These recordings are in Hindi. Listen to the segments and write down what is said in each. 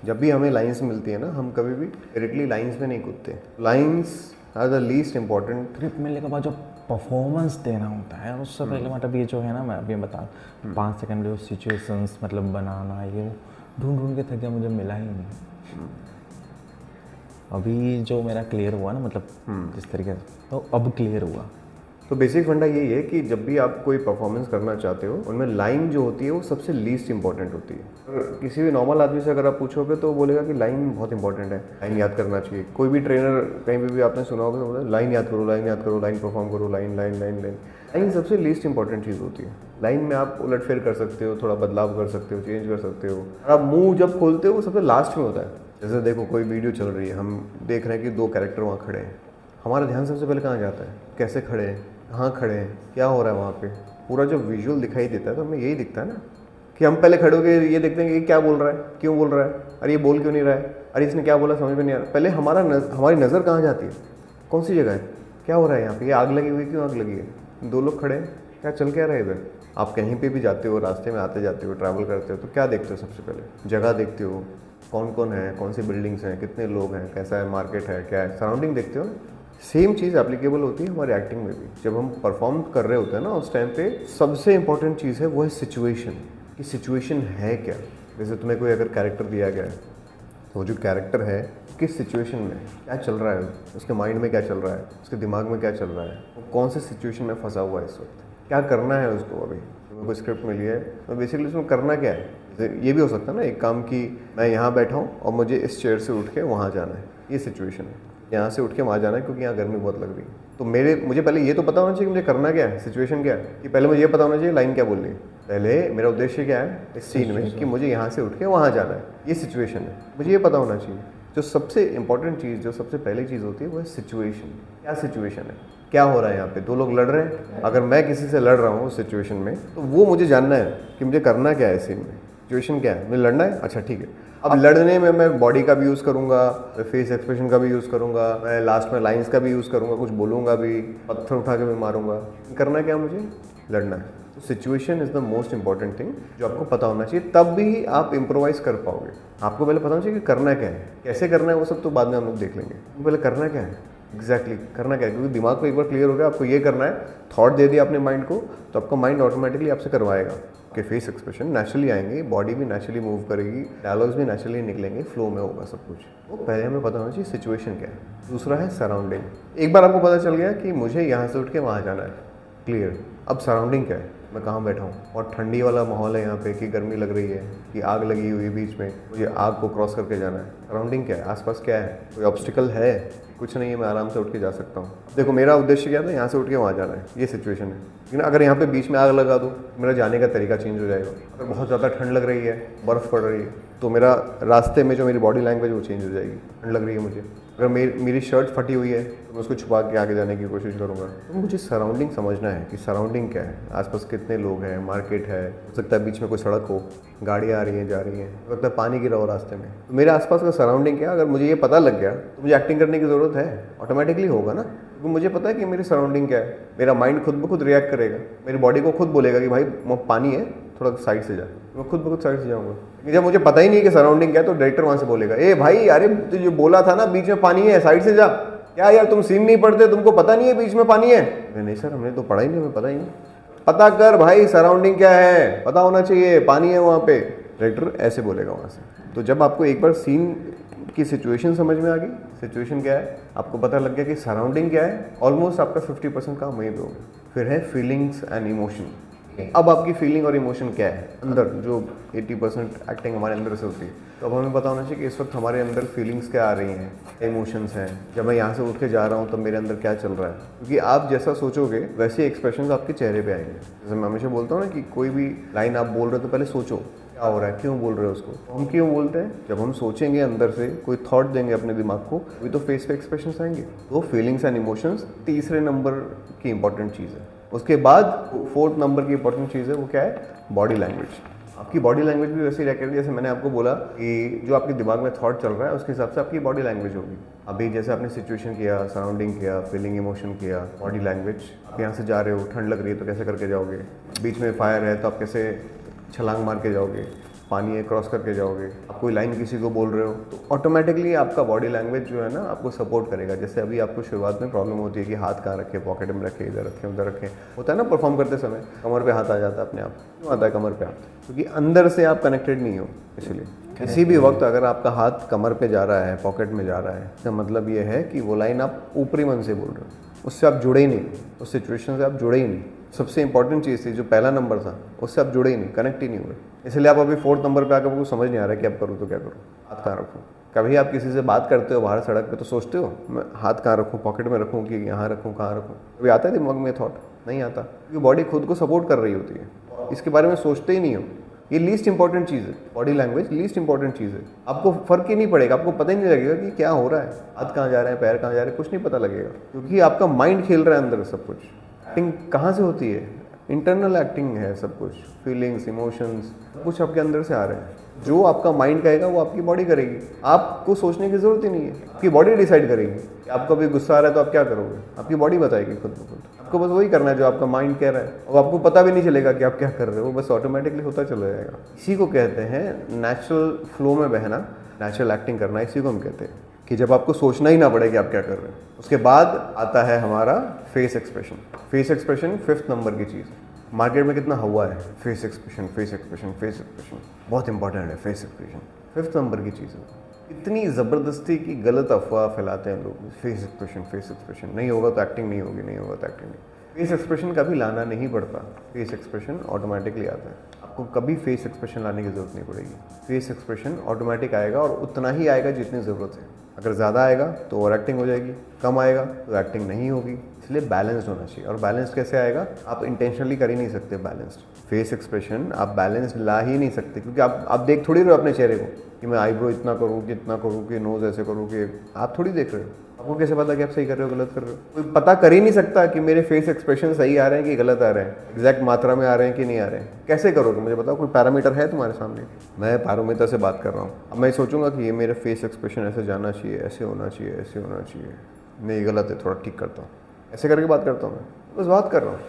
जब भी हमें लाइंस मिलती है ना, हम कभी भी डायरेक्टली लाइंस में नहीं कूदते। Lines are the least important. Script मिलने के बाद जो परफॉर्मेंस देना होता है उससे पहले मतलब ये जो है ना, मैं अभी बता 5 सेकंड में जो सिचुएशंस मतलब बनाना, ये ढूंढ ढूंढ के थक गया, मुझे मिला ही नहीं। अभी जो मेरा क्लियर हुआ ना, मतलब जिस तरीके से, तो अब क्लियर हुआ। तो बेसिक फंडा यही है कि जब भी आप कोई परफॉर्मेंस करना चाहते हो, उनमें लाइन जो होती है वो सबसे लीस्ट इंपॉर्टेंट होती है। किसी भी नॉर्मल आदमी से अगर आप पूछोगे तो बोलेगा कि लाइन बहुत इंपॉर्टेंट है, लाइन याद करना चाहिए। कोई भी ट्रेनर कहीं पे भी आपने सुना होगा तो बोला लाइन याद करो, लाइन याद करो, लाइन परफॉर्म करो, line line line line. Line सबसे लीस्ट इंपॉर्टेंट चीज़ होती है। लाइन में आप उलटफेर कर सकते हो, थोड़ा बदलाव कर सकते हो, चेंज कर सकते हो। और आप मुंह जब खोलते हो वो सबसे लास्ट में होता है। जैसे देखो कोई वीडियो चल रही है, हम देख रहे हैं कि 2 कैरेक्टर वहाँ खड़े हैं, हमारा ध्यान सबसे पहले कहाँ जाता है? कैसे खड़े हैं, कहाँ खड़े हैं, क्या हो रहा है वहाँ पे। पूरा जो विजुअल दिखाई देता है तो हमें यही दिखता है ना, कि हम पहले खड़े होकर ये देखते हैं कि क्या बोल रहा है, क्यों बोल रहा है, अरे ये बोल क्यों नहीं रहा है, अरे इसने क्या बोला समझ में नहीं आ रहा। पहले हमारी नज़र कहाँ जाती है, कौन सी जगह है, क्या हो रहा है यहाँ पे, ये आग लगी हुई, क्यों आग लगी है, 2 लोग खड़े हैं, क्या चल क्या रहा है इधर। आप कहीं पे भी जाते हो, रास्ते में आते जाते हो, ट्रैवल करते हो, तो क्या देखते हो? सबसे पहले जगह देखते हो, कौन कौन है, कौन सी बिल्डिंग्स हैं, कितने लोग हैं, कैसा है मार्केट है, क्या है, सराउंडिंग देखते हो। सेम चीज़ एप्लीकेबल होती है हमारे एक्टिंग में भी। जब हम परफॉर्म कर रहे होते हैं ना, उस टाइम पे सबसे इंपॉर्टेंट चीज़ है वो है सिचुएशन, कि सिचुएशन है क्या। जैसे तुम्हें कोई अगर कैरेक्टर दिया गया है, तो जो कैरेक्टर है किस सिचुएशन में क्या चल रहा है, उसके माइंड में क्या चल रहा है, उसके दिमाग में क्या चल रहा है, वो कौन से सिचुएशन में फंसा हुआ है इस वक्त, क्या करना है उसको। अभी तुम्हें कोई स्क्रिप्ट मिली है तो बेसिकली उसमें करना क्या है। ये भी हो सकता है ना एक काम की, मैं यहाँ बैठा हूँ और मुझे इस चेयर से उठ के वहाँ जाना है, ये सिचुएशन है। यहाँ से उठ के वहाँ जाना है क्योंकि यहाँ गर्मी बहुत लग रही है। तो मुझे पहले ये तो पता होना चाहिए कि मुझे करना क्या है, सिचुएशन क्या है। कि पहले मुझे ये पता होना चाहिए लाइन क्या बोल रही है, पहले मेरा उद्देश्य क्या है इस सीन में, कि मुझे यहाँ से उठ के वहाँ जाना है, ये सिचुएशन है, मुझे ये पता होना चाहिए। जो सबसे इंपॉर्टेंट चीज़, जो सबसे पहली चीज़ होती है वो है सिचुएशन। क्या सिचुएशन है, क्या हो रहा है यहाँ पे, 2 लोग लड़ रहे हैं। अगर मैं किसी से लड़ रहा हूँ उस सिचुएशन में, तो वो मुझे जानना है कि मुझे करना क्या है सीन में, सिचुएशन क्या है, मुझे लड़ना है, अच्छा ठीक है। अब लड़ने में मैं बॉडी का भी यूज़ करूँगा, मैं फेस एक्सप्रेशन का भी यूज़ करूँगा, मैं लास्ट में लाइंस का भी यूज़ करूँगा, कुछ बोलूँगा भी, पत्थर उठा के भी मारूँगा। करना क्या, मुझे लड़ना है। तो situation is the most important thing जो आपको पता होना चाहिए, तब भी आप इम्प्रोवाइज़ कर पाओगे। आपको पहले पता होना चाहिए कि करना क्या है, कैसे करना है वो सब तो बाद में हम लोग देख लेंगे। पहले करना क्या है, एग्जैक्टली करना क्या है, क्योंकि दिमाग को एक बार क्लियर हो गया आपको ये करना है, थॉट दे दिया अपने माइंड को, तो आपका माइंड ऑटोमेटिकली आपसे करवाएगा। आपके फेस एक्सप्रेशन नेचुरली आएंगे, बॉडी भी नेचुरली मूव करेगी, डायलॉग्स भी नेचुरली निकलेंगे, फ्लो में होगा सब कुछ। वो पहले हमें पता होना चाहिए सिचुएशन क्या है। दूसरा है सराउंडिंग। एक बार आपको पता चल गया कि मुझे यहाँ से उठ के वहाँ जाना है, क्लियर। अब सराउंडिंग क्या है, मैं कहाँ बैठा हूँ, और ठंडी वाला माहौल है यहाँ पे, कि गर्मी लग रही है, कि आग लगी हुई है बीच में, मुझे आग को क्रॉस करके जाना है। सराउंडिंग क्या है, आसपास क्या है, कोई ऑब्स्टिकल है, कुछ नहीं है, मैं आराम से उठ के जा सकता हूँ। देखो मेरा उद्देश्य क्या था, यहाँ से उठ के वहाँ जाना है, ये सिचुएशन है। लेकिन अगर यहाँ पे बीच में आग लगा दो, मेरा जाने का तरीका चेंज हो जाएगा। अगर बहुत ज़्यादा ठंड लग रही है, बर्फ़ पड़ रही है, तो मेरा रास्ते में जो मेरी बॉडी लैंग्वेज वो चेंज हो जाएगी। ठंड लग रही है मुझे, अगर मेरी शर्ट फटी हुई है तो मैं उसको छुपा के आगे जाने की कोशिश करूँगा। तो मुझे सराउंडिंग समझना है कि सराउंडिंग क्या है, आसपास कितने लोग हैं, मार्केट है, हो सकता है बीच में कोई सड़क हो, गाड़ियाँ आ रही हैं जा रही हैं, हो सकता है पानी गिरा हो रास्ते में। तो मेरे आसपास का सराउंडिंग क्या है, अगर मुझे ये पता लग गया तो मुझे एक्टिंग करने की ज़रूरत है, ऑटोमेटिकली होगा ना, क्योंकि मुझे पता है कि मेरी सराउंडिंग क्या है। मेरा माइंड खुद ब खुद रिएक्ट करेगा, मेरी बॉडी को खुद बोलेगा कि भाई पानी है, थोड़ा साइड से जा, तो मैं खुद ब खुद साइड से जाऊँगा। लेकिन जब मुझे पता ही नहीं कि सराउंडिंग क्या है, तो डायरेक्टर वहाँ से बोलेगा, ए भाई अरे तो जो बोला था ना बीच में पानी है, साइड से जा, क्या यार तुम सीन नहीं पढ़ते, तुमको पता नहीं है बीच में पानी है। नहीं सर हमने तो पढ़ा ही नहीं, हमें पता ही नहीं। पता कर भाई सराउंडिंग क्या है, पता होना चाहिए, पानी है वहाँ पे, डायरेक्टर ऐसे बोलेगा वहाँ से। तो जब आपको एक बार सीन की सिचुएशन समझ में आ गई, सिचुएशन क्या है, आपको पता लग गया कि सराउंडिंग क्या है, ऑलमोस्ट आपका 50% काम वहीं पे होगा। फिर है फीलिंग्स एंड इमोशन। अब आपकी फीलिंग और इमोशन क्या है अंदर, जो 80% एक्टिंग हमारे अंदर से होती है। तो अब हमें पता होना चाहिए कि इस वक्त हमारे अंदर फीलिंग्स क्या आ रही हैं, इमोशंस हैं। जब मैं यहाँ से उठ के जा रहा हूँ तो मेरे अंदर क्या चल रहा है, क्योंकि आप जैसा सोचोगे वैसे एक्सप्रेशंस आपके चेहरे पे आएंगे। जैसे मैं हमेशा बोलता हूँ ना कि कोई भी लाइन आप बोल रहे हो तो पहले सोचो क्या हो रहा है, क्यों बोल रहे हो उसको। तो हम क्यों बोलते हैं, जब हम सोचेंगे अंदर से, कोई थॉट देंगे अपने दिमाग को, अभी तो फेस पे एक्सप्रेशंस आएंगे। तो फीलिंग्स एंड इमोशंस तीसरे नंबर की इंपॉर्टेंट चीज़ है। उसके बाद 4th नंबर की इंपॉर्टेंट चीज़ है, वो क्या है, बॉडी लैंग्वेज। आपकी बॉडी लैंग्वेज भी वैसे ही रखेगी, जैसे मैंने आपको बोला कि जो आपके दिमाग में थॉट चल रहा है उसके हिसाब से आपकी बॉडी लैंग्वेज होगी। अभी जैसे आपने सिचुएशन किया, सराउंडिंग किया, फीलिंग इमोशन किया, बॉडी लैंग्वेज। आप यहाँ से जा रहे हो, ठंड लग रही है तो कैसे करके जाओगे, बीच में फायर है तो आप कैसे छलांग मार के जाओगे, पानी है क्रॉस करके जाओगे, आप कोई लाइन किसी को बोल रहे हो तो ऑटोमेटिकली आपका बॉडी लैंग्वेज जो है ना आपको सपोर्ट करेगा। जैसे अभी आपको शुरुआत में प्रॉब्लम होती है कि हाथ कहाँ रखे, पॉकेट में रखे, इधर रखे उधर रखे, होता है ना परफॉर्म करते समय कमर पे हाथ आ जाता है अपने आप। क्यों आता है कमर पे हाथ? क्योंकि अंदर से आप कनेक्टेड नहीं हो। इसलिए किसी भी वक्त अगर आपका हाथ कमर पे जा रहा है, पॉकेट में जा रहा है, इसका मतलब ये है कि वो लाइन आप ऊपरी मन से बोल रहे हो, उससे आप जुड़े ही नहीं, उस सिचुएशन से आप जुड़े ही नहीं। सबसे इंपॉर्टेंट चीज़ थी जो पहला नंबर था, उससे आप जुड़े ही नहीं, कनेक्ट ही नहीं हुए। इसलिए आप अभी 4th नंबर पे आकर आपको समझ नहीं आ रहा है कि अब करूँ तो क्या करूँ, हाथ कहाँ रखूँ। कभी आप किसी से बात करते हो बाहर सड़क पे तो सोचते हो मैं हाथ कहाँ रखूँ, पॉकेट में रखूँ कि यहाँ रखूँ, कहाँ रखूँ? कभी आता है दिमाग में थॉट? नहीं आता, क्योंकि बॉडी खुद को सपोर्ट कर रही होती है, इसके बारे में सोचते ही नहीं हो। ये लीस्ट इंपॉर्टेंट चीज़ है, बॉडी लैंग्वेज लीस्ट इंपॉर्टेंट चीज़ है। आपको फर्क ही नहीं पड़ेगा, आपको पता ही नहीं लगेगा कि क्या हो रहा है, हाथ कहाँ जा रहे हैं, पैर कहाँ जा रहे हैं, कुछ नहीं पता लगेगा, क्योंकि आपका माइंड खेल रहा है अंदर सब कुछ। एक्टिंग कहाँ से होती है? इंटरनल एक्टिंग है सब कुछ, फीलिंग्स, इमोशंस कुछ आपके अंदर से आ रहे हैं। जो आपका माइंड कहेगा वो आपकी बॉडी करेगी, आपको सोचने की ज़रूरत ही नहीं है, आपकी बॉडी डिसाइड करेगी। आपको अभी गुस्सा आ रहा है तो आप क्या करोगे, आपकी बॉडी बताएगी खुद ब खुद। आपको बस वही करना है जो आपका माइंड कह रहा है, और आपको पता भी नहीं चलेगा कि आप क्या कर रहे हो, बस ऑटोमेटिकली होता चला जाएगा। इसी को कहते हैं नेचुरल फ्लो में बहना, नेचुरल एक्टिंग करना, इसी को हम कहते हैं कि जब आपको सोचना ही ना पड़े कि आप क्या कर रहे हैं। उसके बाद आता है हमारा face expression. Face expression 5th number की चीज़। मार्केट में कितना हुआ है face expression, face expression, face expression, बहुत इंपॉर्टेंट है फेस एक्सप्रेशन, 5th नंबर की चीज़ है। इतनी ज़बरदस्ती की गलत अफवाह फैलाते हैं लोग, फेस एक्सप्रेशन, फेस एक्सप्रेशन, नहीं होगा तो एक्टिंग नहीं होगी, नहीं होगा तो एक्टिंग नहीं। फेस एक्सप्रेशन कभी लाना नहीं पड़ता, फेस एक्सप्रेशन ऑटोमेटिकली आता है। आपको कभी फेस एक्सप्रेशन लाने की ज़रूरत नहीं पड़ेगी, फेस एक्सप्रेशन ऑटोमेटिक आएगा, और उतना ही आएगा जितनी ज़रूरत है। अगर ज़्यादा आएगा तो ओवर एक्टिंग हो जाएगी, कम आएगा तो एक्टिंग नहीं होगी। इसलिए बैलेंस्ड होना चाहिए। और बैलेंस कैसे आएगा? आप इंटेंशनली कर ही नहीं सकते बैलेंस्ड फेस एक्सप्रेशन, आप बैलेंस्ड ला ही नहीं सकते, क्योंकि आप देख थोड़ी रहे हो अपने चेहरे को कि मैं आईब्रो इतना करूँ कि इतना करूँ कि नोज़ ऐसे करूँ कि, आप थोड़ी देख रहे हो। आपको कैसे पता कि आप सही कर रहे हो गलत कर रहे हो? कोई पता कर ही नहीं सकता कि मेरे फेस एक्सप्रेशन सही आ रहे हैं कि गलत आ रहे हैं, एग्जैक्ट मात्रा में आ रहे हैं कि नहीं आ रहे हैं। कैसे करोगे मुझे बताओ? कोई पैरामीटर है तुम्हारे सामने? मैं पैरामीटर से बात कर रहा हूँ। अब मैं सोचूंगा कि ये मेरे फेस एक्सप्रेशन ऐसे जाना चाहिए, ऐसे होना चाहिए, ऐसे होना चाहिए, नहीं गलत है, थोड़ा ठीक करता हूँ, ऐसे करके बात करता हूँ। मैं बस बात कर रहा हूँ,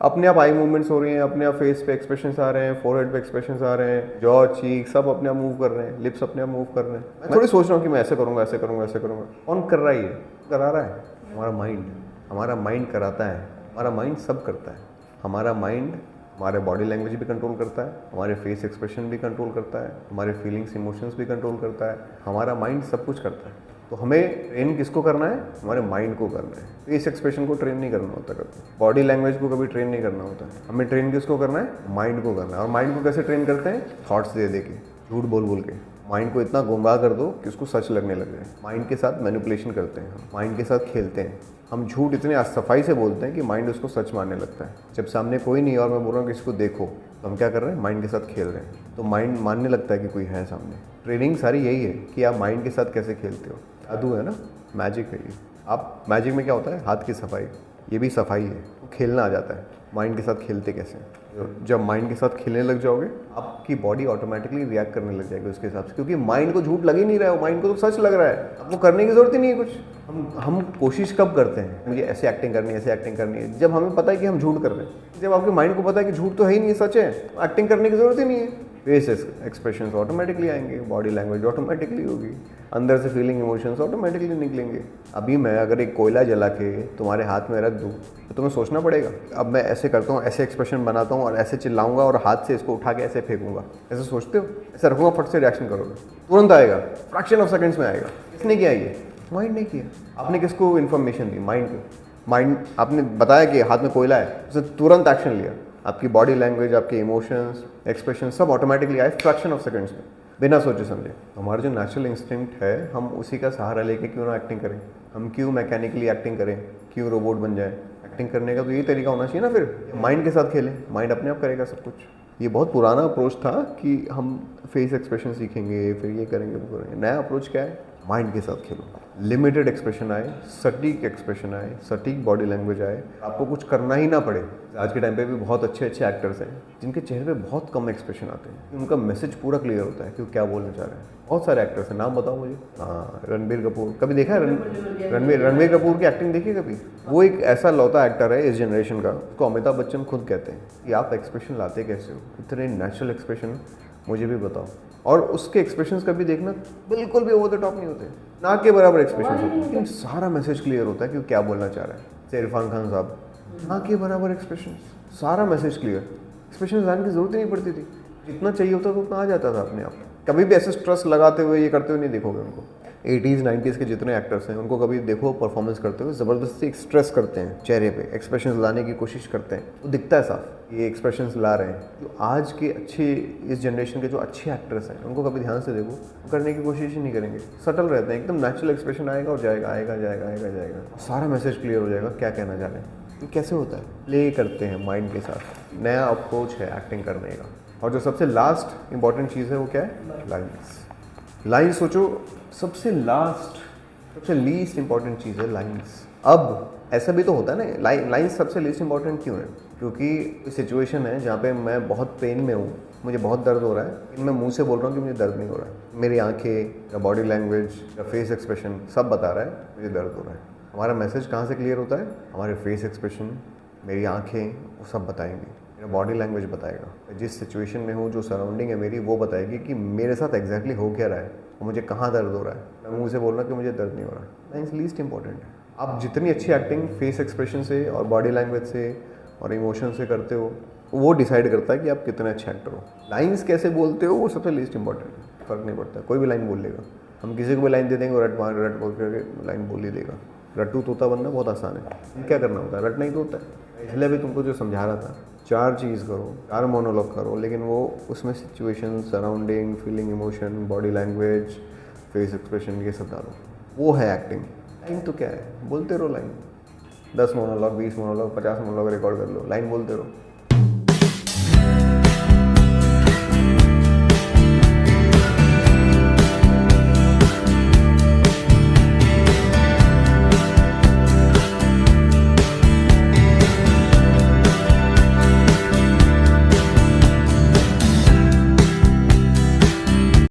अपने आप आई मूवमेंट्स हो रही हैं, अपने आप फेस पे एक्सप्रेशंस आ रहे हैं, फोरहेड पे एक्सप्रेशंस आ रहे हैं, जॉ, चीक सब अपने आप मूव कर रहे हैं, लिप्स अपने आप मूव कर रहे हैं। मैं थोड़ी सोच रहा हूँ कि मैं ऐसे करूँगा, ऐसे करूँगा, ऐसे करूँगा। कौन कर रहा है? ये करा रहा है हमारा माइंड। हमारा माइंड कराता है, हमारा माइंड सब करता है। हमारा माइंड हमारे बॉडी लैंग्वेज भी कंट्रोल करता है, हमारे फेस एक्सप्रेशन भी कंट्रोल करता है, हमारे फीलिंग्स, इमोशंस भी कंट्रोल करता है। हमारा माइंड सब कुछ करता है। तो हमें ट्रेन किसको करना है? हमारे माइंड को करना है। फेस एक्सप्रेशन को ट्रेन नहीं करना होता कभी, बॉडी लैंग्वेज को कभी ट्रेन नहीं करना होता। हमें ट्रेन किसको करना है? माइंड को करना है। और माइंड को कैसे ट्रेन करते हैं? थॉट्स दे के, झूठ बोल बोल के। माइंड को इतना गुमराह कर दो कि उसको सच लगने लग जाए। माइंड के साथ मैनिपुलेशन करते हैं, माइंड के साथ खेलते हैं। हम झूठ इतने सफाई से बोलते हैं कि माइंड उसको सच मानने लगता है। जब सामने कोई नहीं और मैं बोल रहा हूँ कि इसको देखो, तो हम क्या कर रहे हैं? माइंड के साथ खेल रहे हैं। तो माइंड मानने लगता है कि कोई है सामने। ट्रेनिंग सारी यही है कि आप माइंड के साथ कैसे खेलते हो। जादू है ना, मैजिक है ये। आप मैजिक में क्या होता है? हाथ की सफाई, ये भी सफाई है। तो खेलना आ जाता है। माइंड के साथ खेलते कैसे? जब माइंड के साथ खेलने लग जाओगे, आपकी बॉडी ऑटोमेटिकली रिएक्ट करने लग जाएगी उसके हिसाब से, क्योंकि माइंड को झूठ लग ही नहीं रहा है, माइंड को तो सच लग रहा है। आपको करने की जरूरत ही नहीं है कुछ। हम कोशिश कब करते हैं? मुझे ऐसे एक्टिंग करनी है, ऐसे एक्टिंग करनी है, जब हमें पता है कि हम झूठ कर रहे हैं। जब आपके माइंड को पता है कि झूठ तो है ही नहीं, सच है, तो एक्टिंग करने की जरूरत ही नहीं है। फेस एक्सप्रेशंस ऑटोमेटिकली आएंगे, बॉडी लैंग्वेज ऑटोमेटिकली होगी, अंदर से फीलिंग, इमोशंस ऑटोमेटिकली निकलेंगे। अभी मैं अगर एक कोयला जला के तुम्हारे हाथ में रख दूँ तो तुम्हें सोचना पड़ेगा। अब मैं ऐसे करता हूँ, ऐसे एक्सप्रेशन बनाता हूँ और ऐसे चिल्लाऊंगा और हाथ से इसको उठा के ऐसे फेंकूंगा, ऐसे सोचते हो? ऐसे रखूँगा, फट से रिएक्शन करोगे, तुरंत आएगा, फ्रैक्शन ऑफ सेकंड्स में आएगा। किसने किया ये? माइंड ने किया। आपने किसको इन्फॉर्मेशन दी? माइंड को। माइंड आपने बताया कि हाथ में कोयला है, उसने तुरंत एक्शन लिया। आपकी बॉडी लैंग्वेज, आपके इमोशंस, एक्सप्रेशन सब ऑटोमेटिकली आए फ्रैक्शन ऑफ सेकंड्स में, बिना सोचे समझे। हमारा जो नेचुरल इंस्टिंक्ट है, हम उसी का सहारा लेके क्यों ना एक्टिंग करें? हम क्यों मैकेनिकली एक्टिंग करें? क्यों रोबोट बन जाए? एक्टिंग करने का तो यही तरीका होना चाहिए ना। फिर माइंड के साथ खेलें, माइंड अपने आप करेगा सब कुछ। ये बहुत पुराना अप्रोच था कि हम फेस एक्सप्रेशन सीखेंगे, फिर ये करेंगे, वो करेंगे। नया अप्रोच क्या है? माइंड के साथ खेलो। लिमिटेड एक्सप्रेशन आए, सटीक एक्सप्रेशन आए, सटीक बॉडी लैंग्वेज आए, आपको कुछ करना ही ना पड़े। आज के टाइम पे भी बहुत अच्छे अच्छे एक्टर्स हैं जिनके चेहरे पे बहुत कम एक्सप्रेशन आते हैं, उनका मैसेज पूरा क्लियर होता है कि वो क्या बोलना चाह रहे हैं। बहुत सारे एक्टर्स हैं, नाम बताओ मुझे। हाँ, रणबीर कपूर, कभी देखा है रणबीर कपूर की एक्टिंग देखी कभी? वो एक ऐसा लौता एक्टर है इस जनरेशन का, उसको अमिताभ बच्चन खुद कहते हैं कि आप एक्सप्रेशन लाते कैसे हो, इतने नेचुरल एक्सप्रेशन। मुझे भी बताओ। और उसके एक्सप्रेशंस कभी देखना बिल्कुल भी ओवर द टॉप नहीं होते, ना के बराबर एक्सप्रेशन होते हैं, लेकिन सारा मैसेज क्लियर होता है कि वो क्या बोलना चाह रहा है। जैसे इरफान खान साहब, ना के बराबर एक्सप्रेशन, सारा मैसेज क्लियर, एक्सप्रेशन लाने की जरूरत ही नहीं पड़ती थी, जितना चाहिए होता था उतना आ जाता था अपने आप। कभी भी ऐसे स्ट्रेस लगाते हुए ये करते हुए नहीं देखोगे उनको। 80s 90s के जितने एक्टर्स हैं उनको कभी देखो परफॉर्मेंस करते हुए ज़बरदस्ती एक्सप्रेस करते हैं, चेहरे पे एक्सप्रेशंस लाने की कोशिश करते हैं, वो दिखता है साफ ये एक्सप्रेशंस ला रहे हैं। जो आज के अच्छे, इस जनरेशन के जो अच्छे एक्टर्स हैं उनको कभी ध्यान से देखो, करने की कोशिश ही नहीं करेंगे, सटल रहते हैं, एकदम नेचुरल एक्सप्रेशन आएगा और जाएगा, आएगा जाएगा, आएगा जाएगा, सारा मैसेज क्लियर हो जाएगा क्या कहना चाह रहे हैं। ये कैसे होता है? प्ले करते हैं माइंड के साथ, नया अप्रोच है एक्टिंग करने का। और जो सबसे लास्ट इंपॉर्टेंट चीज़ है वो क्या है? लाइन्स। लाइन्स सोचो, सबसे लास्ट, सबसे लीस्ट इंपॉर्टेंट चीज़ है लाइन्स। अब ऐसा भी तो होता है ना, लाइन्स सबसे लीस्ट इंपॉर्टेंट क्यों है? क्योंकि सिचुएशन है जहाँ पे मैं बहुत पेन में हूँ, मुझे बहुत दर्द हो रहा है, लेकिन मैं मुंह से बोल रहा हूँ कि मुझे दर्द नहीं हो रहा है, मेरी आंखें या बॉडी लैंग्वेज या फेस एक्सप्रेशन सब बता रहा है मुझे दर्द हो रहा है। हमारा मैसेज कहाँ से क्लियर होता है? हमारे फेस एक्सप्रेशन, मेरी आंखें, वो सब बताएंगी, मेरा बॉडी लैंग्वेज बताएगा, जिस सिचुएशन में हूँ, जो सराउंडिंग है मेरी, वो बताएगी कि मेरे साथ एग्जैक्टली हो क्या रहा है और मुझे कहाँ दर्द हो रहा है। मैं मुंह से बोल रहा हूँ कि मुझे दर्द नहीं हो रहा। लाइन्स लीस्ट इंपॉर्टेंट है। आप जितनी अच्छी एक्टिंग फेस एक्सप्रेशन से और बॉडी लैंग्वेज से और इमोशन से करते हो, वो डिसाइड करता है कि आप कितने अच्छे एक्टर हो। लाइन्स कैसे बोलते हो वो सबसे लीस्ट इंपॉर्टेंट है, फ़र्क नहीं पड़ता, कोई भी लाइन बोल लेगा। हम किसी को भी लाइन दे देंगे, वो रट बोल करके लाइन बोल ही देगा। रट्टू तोता बनना बहुत आसान है, क्या करना होता है? रटना ही तो होता है। इसलिए भी तुमको जो समझा रहा था, 4 चीज़ करो, 4 मोनोलॉग करो, लेकिन वो उसमें situation, surrounding, feeling, emotion, body language, face expression, ये सब डालो, वो है एक्टिंग। लाइन तो क्या है? बोलते रहो line, 10 monologue, 20 monologue, 50 monologue record कर लो, लाइन बोलते रहो।